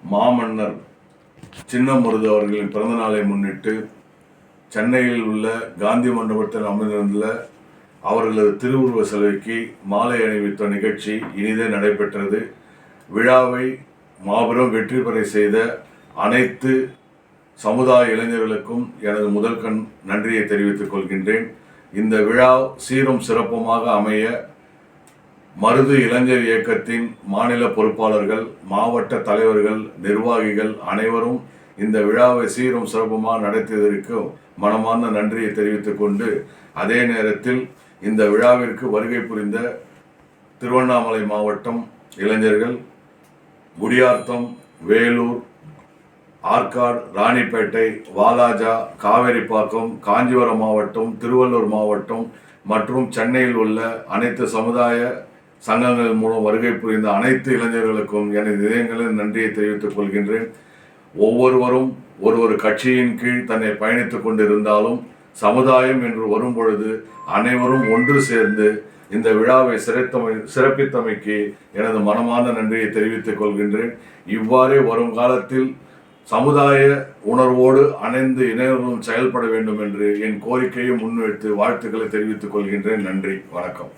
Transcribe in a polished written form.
மாமன்னர் சின்னமருது அவர்களின் பிறந்த நாளை முன்னிட்டு சென்னையில் உள்ள காந்தி மண்டபத்தில் அமைந்திருந்த அவர்களது திருவுருவ சிலைக்கு மாலை அணிவித்த நிகழ்ச்சி இனிதே நடைபெற்றது. விழாவை மாபெரும் வெற்றி பெற செய்த அனைத்து சமுதாய இளைஞர்களுக்கும் எனது முதல் நன்றியை தெரிவித்துக் கொள்கின்றேன். இந்த விழா சீரும் சிறப்புமாக அமைய மருது இளைஞர் இயக்கத்தின் மாநில பொறுப்பாளர்கள், மாவட்ட தலைவர்கள், நிர்வாகிகள் அனைவரும் இந்த விழாவை சீரும் சிறப்புமாக நடத்தியதற்கு மனமார்ந்த நன்றியை தெரிவித்துக் கொண்டு, அதே நேரத்தில் இந்த விழாவிற்கு வருகை புரிந்த திருவண்ணாமலை மாவட்டம் இளைஞர்கள், குடியாத்தம், வேலூர், ஆற்காடு, ராணிப்பேட்டை, வாலாஜா, காவேரிப்பாக்கம், காஞ்சிபுரம் மாவட்டம், திருவள்ளூர் மாவட்டம் மற்றும் சென்னையில் உள்ள அனைத்து சமுதாய சங்கங்கள் மூலம் வருகை புரிந்த அனைத்து இளைஞர்களுக்கும் எனது இதயங்களின் நன்றியை தெரிவித்துக் கொள்கின்றேன். ஒவ்வொருவரும் ஒரு கட்சியின் கீழ் தன்னை பயணித்துக் கொண்டிருந்தாலும் சமுதாயம் என்று வரும் பொழுது அனைவரும் ஒன்று சேர்ந்து இந்த விழாவை சிறப்பித்தமைக்கு எனது மனமார்ந்த நன்றியை தெரிவித்துக் கொள்கின்றேன். இவ்வாறே வரும் காலத்தில் சமுதாய உணர்வோடு அணைந்து இணையர்களும் செயல்பட வேண்டும் என்று என் கோரிக்கையை முன்வைத்து வாழ்த்துக்களை தெரிவித்துக் கொள்கின்றேன். நன்றி, வணக்கம்.